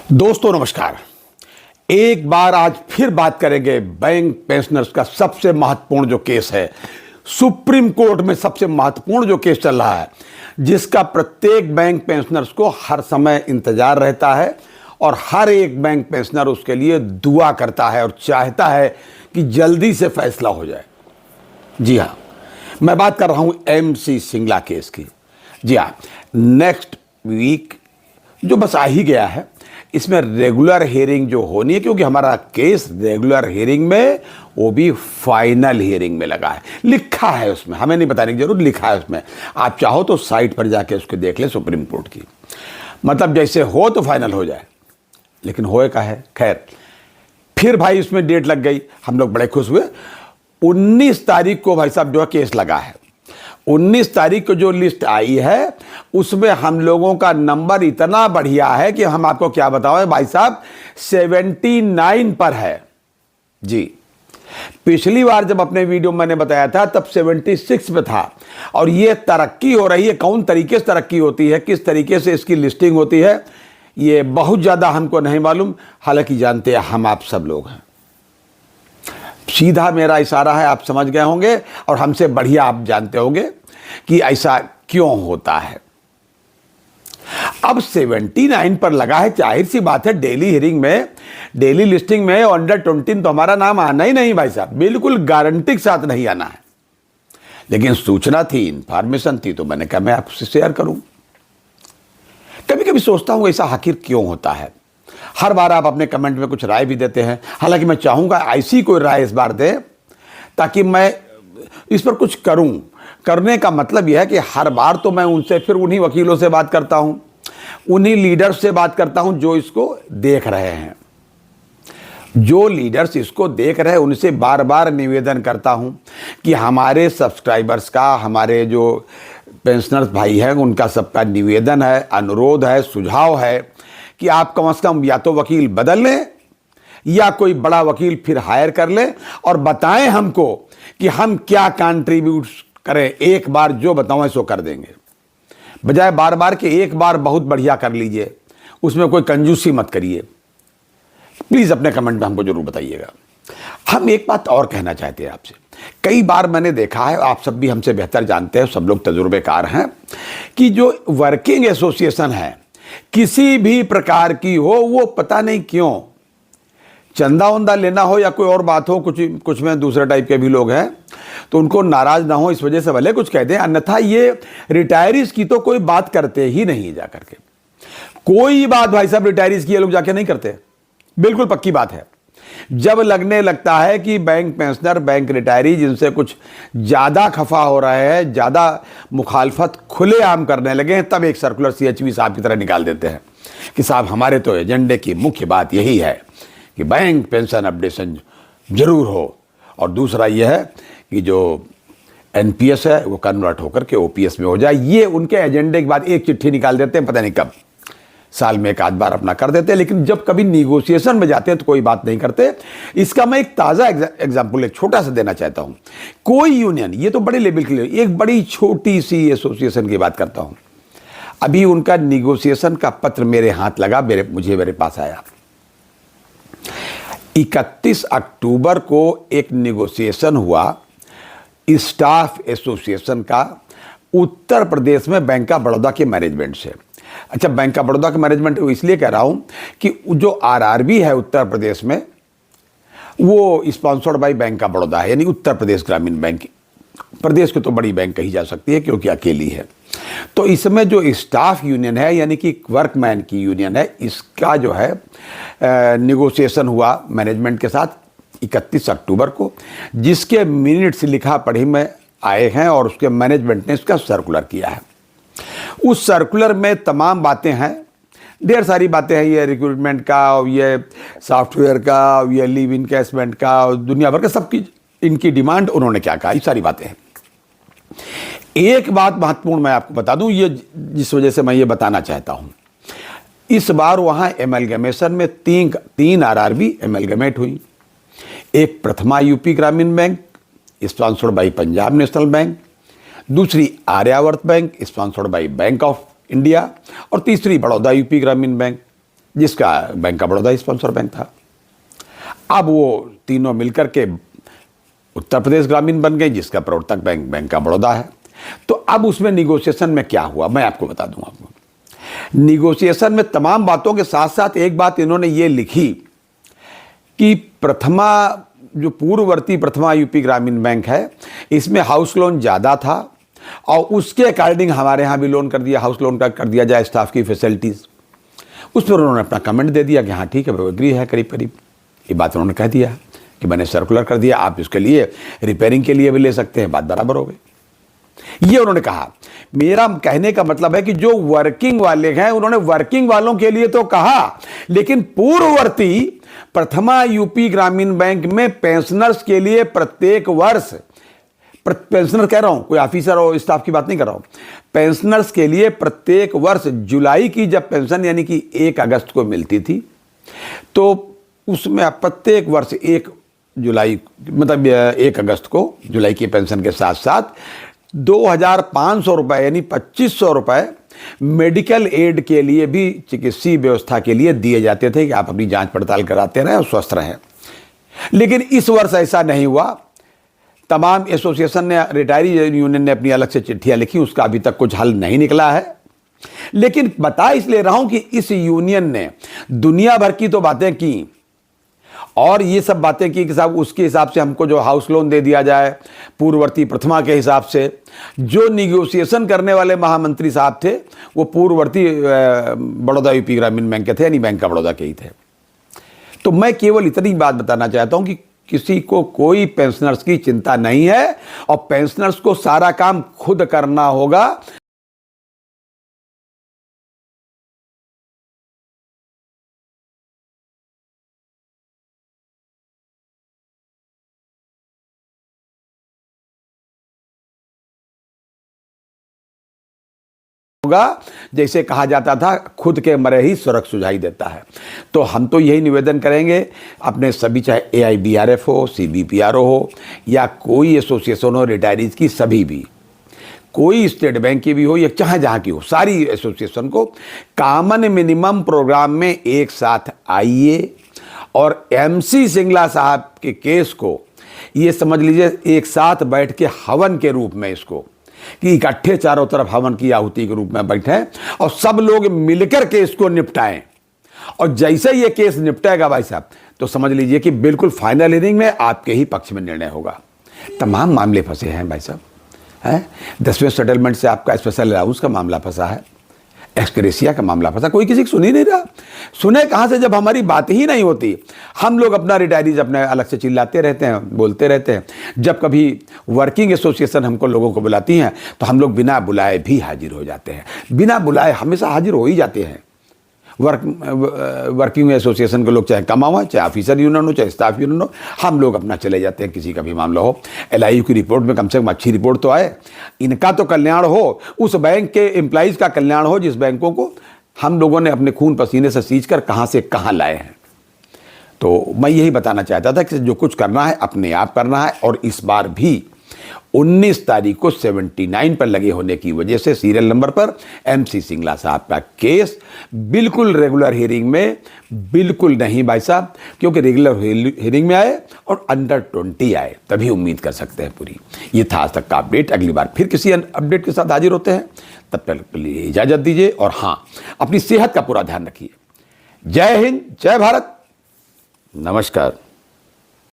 दोस्तों नमस्कार। एक बार आज फिर बात करेंगे बैंक पेंशनर्स का सबसे महत्वपूर्ण जो केस है, सुप्रीम कोर्ट में सबसे महत्वपूर्ण जो केस चल रहा है, जिसका प्रत्येक बैंक पेंशनर्स को हर समय इंतजार रहता है और हर एक बैंक पेंशनर उसके लिए दुआ करता है और चाहता है कि जल्दी से फैसला हो जाए। जी हाँ, मैं बात कर रहा हूं MC सिंगला केस की। जी हाँ, नेक्स्ट वीक जो बस आ ही गया है, इसमें रेगुलर हियरिंग जो होनी है, क्योंकि हमारा केस रेगुलर हियरिंग में, वो भी फाइनल हियरिंग में लगा है। लिखा है उसमें, हमें नहीं बताने की जरूरत, लिखा है उसमें। आप चाहो तो साइट पर जाके उसको देख ले, सुप्रीम कोर्ट की। मतलब जैसे हो तो फाइनल हो जाए, लेकिन होए का है। खैर, फिर भाई उसमें डेट लग गई, हम लोग बड़े खुश हुए। 19 तारीख को भाई साहब जो है केस लगा है। 19 तारीख को जो लिस्ट आई है, उसमें हम लोगों का नंबर इतना बढ़िया है कि हम आपको क्या बताओ भाई साहब, 79 पर है। जी, पिछली बार जब अपने वीडियो मैंने बताया था तब 76 पे था। और ये तरक्की हो रही है। कौन तरीके से तरक्की होती है, किस तरीके से इसकी लिस्टिंग होती है, ये बहुत ज़्यादा हमको नहीं मालूम। हालांकि जानते हैं हम आप सब लोग हैं। सीधा मेरा इशारा है, आप समझ गए होंगे और हमसे बढ़िया आप जानते होंगे कि ऐसा क्यों होता है। अब 79 पर लगा है, जाहिर सी बात है डेली हियरिंग में, डेली लिस्टिंग में अंडर 20 तो हमारा नाम आना ही नहीं भाई साहब, बिल्कुल गारंटी के साथ नहीं आना है। लेकिन सूचना थी, इंफॉर्मेशन थी, तो मैंने कहा मैं आपसे शेयर करूं। कभी कभी सोचता हूं ऐसा आखिर क्यों होता है। हर बार आप अपने कमेंट में कुछ राय भी देते हैं, हालांकि मैं चाहूंगा ऐसी कोई राय इस बार दे ताकि मैं इस पर कुछ करूं। करने का मतलब यह है कि हर बार तो मैं उनसे फिर उन्हीं वकीलों से बात करता हूं, उन्हीं लीडर्स से बात करता हूं जो इसको देख रहे हैं। जो लीडर्स इसको देख रहे हैं उनसे बार बार निवेदन करता हूं कि हमारे सब्सक्राइबर्स का, हमारे जो पेंशनर्स भाई हैं, उनका सबका निवेदन है, अनुरोध है, सुझाव है कि आप कम से कम या तो वकील बदल लें या कोई बड़ा वकील फिर हायर कर लें और बताएं हमको कि हम क्या कंट्रीब्यूट करें। एक बार जो बताओ सो कर देंगे, बजाय बार बार के एक बार बहुत बढ़िया कर लीजिए, उसमें कोई कंजूसी मत करिए। प्लीज अपने कमेंट में हमको जरूर बताइएगा। हम एक बात और कहना चाहते हैं आपसे। कई बार मैंने देखा है, आप सब भी हमसे बेहतर जानते हैं, सब लोग तजुर्बेकार हैं, कि जो वर्किंग एसोसिएशन है किसी भी प्रकार की हो, वो पता नहीं क्यों, चंदा वंदा लेना हो या कोई और बात हो, कुछ में दूसरे टाइप के भी लोग हैं, तो उनको नाराज ना हो इस वजह से भले कुछ कह दें, अन्यथा ये रिटायरीज की तो कोई बात करते ही नहीं जा करके। कोई बात भाई साहब रिटायरीज की ये लोग जाके नहीं करते, बिल्कुल पक्की बात है। जब लगने लगता है कि बैंक पेंशनर, बैंक रिटायरी जिनसे कुछ ज्यादा खफा हो रहे हैं, ज्यादा मुखालफत खुलेआम करने लगे हैं, तब एक सर्कुलर CHV साहब की तरह निकाल देते हैं कि साहब हमारे तो एजेंडे की मुख्य बात यही है कि बैंक पेंशन अपडेशन जरूर हो, और दूसरा यह है कि जो NPS है वो कन्वर्ट होकर के OPS में हो जाए। ये उनके एजेंडे के बाद एक चिट्ठी निकाल देते हैं, पता नहीं कब, साल में एक आध बार अपना कर देते हैं, लेकिन जब कभी निगोशिएशन में जाते हैं तो कोई बात नहीं करते। इसका मैं एक ताज़ा एग्जाम्पल एक छोटा सा देना चाहता हूं। कोई यूनियन, ये तो बड़े लेवल के लिए, एक बड़ी छोटी सी एसोसिएशन की बात करता हूं, अभी उनका निगोशिएशन का पत्र मेरे हाथ लगा, मेरे पास आया। 31 अक्टूबर को एक निगोशिएशन हुआ स्टाफ एसोसिएशन का उत्तर प्रदेश में बैंक ऑफ बड़ौदा के मैनेजमेंट से। अच्छा, बैंक ऑफ बड़ौदा का मैनेजमेंट इसलिए कह रहा हूं कि जो RRB है उत्तर प्रदेश में, वो sponsored by bank of Baroda है, यानी उत्तर प्रदेश ग्रामीण बैंक। प्रदेश की तो बड़ी बैंक कही जा सकती है क्योंकि अकेली है। तो इसमें जो स्टाफ यूनियन है, यानी कि वर्कमैन की यूनियन है, इसका जो है निगोशिएशन हुआ मैनेजमेंट के साथ 31 अक्टूबर को, जिसके मिनट्स लिखा पढ़ी में आए हैं और उसके मैनेजमेंट ने इसका सर्कुलर किया है। उस सर्कुलर में तमाम बातें हैं, ढेर सारी बातें हैं, ये रिक्रूटमेंट का, ये सॉफ्टवेयर का, ये लीव इनकेसमेंट का, दुनिया भर का सबकी इनकी डिमांड, उन्होंने क्या कहा, ये सारी बातें हैं। एक बात महत्वपूर्ण मैं आपको बता दूं, ये जिस वजह से मैं ये बताना चाहता हूं, इस बार वहां एमलगमेशन में तीन RRB एमलगमेट हुई। एक Prathama UP Gramin Bank sponsored by Punjab National Bank, दूसरी Aryavart Bank sponsored by Bank of India, और तीसरी बड़ौदा UP ग्रामीण बैंक। जिसका Bank of Baroda sponsor bank था। अब वो तीनों मिलकर के उत्तर प्रदेश ग्रामीण बन गई, जिसका प्रवर्तक बैंक बैंक ऑफ बड़ौदा है। तो अब उसमें निगोशिएशन में क्या हुआ मैं आपको बता दूं। आपको निगोशिएशन में तमाम बातों के साथ साथ एक बात इन्होंने ये लिखी कि प्रथमा, जो पूर्ववर्ती प्रथमा यूपी ग्रामीण बैंक है, इसमें हाउस लोन ज़्यादा था और उसके अकॉर्डिंग हमारे यहाँ भी लोन कर दिया, हाउस लोन का कर दिया जाए, स्टाफ की फैसिलिटीज़। उस पर उन्होंने अपना कमेंट दे दिया कि हाँ ठीक है, वो एग्री है करीब करीब। ये बात उन्होंने कह दिया कि मैंने सर्कुलर कर दिया, आप इसके लिए रिपेयरिंग के लिए भी ले सकते हैं, बात बराबर हो गई। ये उन्होंने कहा। मेरा कहने का मतलब है कि जो वर्किंग वाले हैं उन्होंने वर्किंग वालों के लिए तो कहा, लेकिन पूर्ववर्ती प्रथमा यूपी ग्रामीण बैंक में पेंशनर्स के लिए प्रत्येक वर्ष, पेंशनर कह रहा हूं, कोई ऑफिसर और स्टाफ की बात नहीं कर रहा हूं, पेंशनर्स के लिए प्रत्येक वर्ष जुलाई की जब पेंशन यानी कि 1 अगस्त को मिलती थी, तो उसमें प्रत्येक वर्ष 1 जुलाई मतलब 1 अगस्त को जुलाई की पेंशन के साथ साथ 2,500 रुपये यानी 2,500 रुपये मेडिकल एड के लिए भी, चिकित्सीय व्यवस्था के लिए दिए जाते थे कि आप अपनी जांच पड़ताल कराते रहें और स्वस्थ रहें। लेकिन इस वर्ष ऐसा नहीं हुआ। तमाम एसोसिएशन ने, रिटायरी यूनियन ने अपनी अलग से चिट्ठियां लिखी, उसका अभी तक कुछ हल नहीं निकला है। लेकिन बता इसलिए रहा हूं कि इस यूनियन ने दुनिया भर की तो बातें की और ये सब बातें की कि साहब उसके हिसाब से हमको जो हाउस लोन दे दिया जाए पूर्ववर्ती प्रथमा के हिसाब से। जो निगोशिएशन करने वाले महामंत्री साहब थे वो पूर्ववर्ती बड़ौदा यूपी ग्रामीण बैंक के थे, यानी बैंक ऑफ बड़ौदा के ही थे। तो मैं केवल इतनी बात बताना चाहता हूं कि किसी को कोई पेंशनर्स की चिंता नहीं है और पेंशनर्स को सारा काम खुद करना होगा। जैसे कहा जाता था, खुद के मरे ही स्वर्ग सुझाई देता है। तो हम तो यही निवेदन करेंगे अपने सभी, चाहे AIBRF हो, CBPRO हो या कोई एसोसिएशन हो रिटायरीज की, सभी भी, कोई स्टेट बैंक की भी हो या चाहे जहाँ की हो, सारी एसोसिएशन को कॉमन मिनिमम प्रोग्राम में एक साथ आइए और MC सिंगला साहब के केस को ये समझ लीजिए एक साथ बैठ के हवन के रूप में, इसको कि इकट्ठे चारों तरफ हवन की आहुति के रूप में बैठे और सब लोग मिलकर के इसको निपटाएं। और जैसे ये केस निपटेगा भाई साहब, तो समझ लीजिए कि बिल्कुल फाइनल हियरिंग में आपके ही पक्ष में निर्णय होगा। तमाम मामले फंसे हैं भाई साहब, है 10वें सेटलमेंट से आपका स्पेशल अलाउंस का मामला फंसा है, एक्सग्रेशिया का मामला फंसा, कोई किसी की सुन ही नहीं रहा। सुने कहाँ से जब हमारी बात ही नहीं होती। हम लोग अपना रिटायरीज अपने अलग से चिल्लाते रहते हैं, बोलते रहते हैं। जब कभी वर्किंग एसोसिएशन हमको लोगों को बुलाती हैं तो हम लोग बिना बुलाए भी हाजिर हो जाते हैं, बिना बुलाए हमेशा हाजिर हो ही जाते हैं। वर्किंग एसोसिएशन के लोग चाहे कमाओ हो, चाहे ऑफिसर यूनियन हो, चाहे स्टाफ यूनियन हो, हम लोग अपना चले जाते हैं। किसी का भी मामला हो, LIU की रिपोर्ट में कम से कम अच्छी रिपोर्ट तो आए, इनका तो कल्याण हो, उस बैंक के एम्प्लॉइज़ का कल्याण हो जिस बैंकों को हम लोगों ने अपने खून पसीने से सींच कर कहाँ से कहाँ लाए हैं। तो मैं यही बताना चाहता था कि जो कुछ करना है अपने आप करना है। और इस बार भी 19 तारीख को 79 पर लगे होने की वजह से सीरियल नंबर पर MC सिंगला साहब का केस बिल्कुल रेगुलर हियरिंग में बिल्कुल नहीं भाई साहब, क्योंकि रेगुलर हियरिंग में आए और अंडर 20 आए, तभी उम्मीद कर सकते हैं पूरी। ये था आज तक का अपडेट। अगली बार फिर किसी अपडेट के साथ हाजिर होते हैं, तब तक के लिए इजाज़त दीजिए और हाँ, अपनी सेहत का पूरा ध्यान रखिए। जय हिंद, जय भारत, नमस्कार।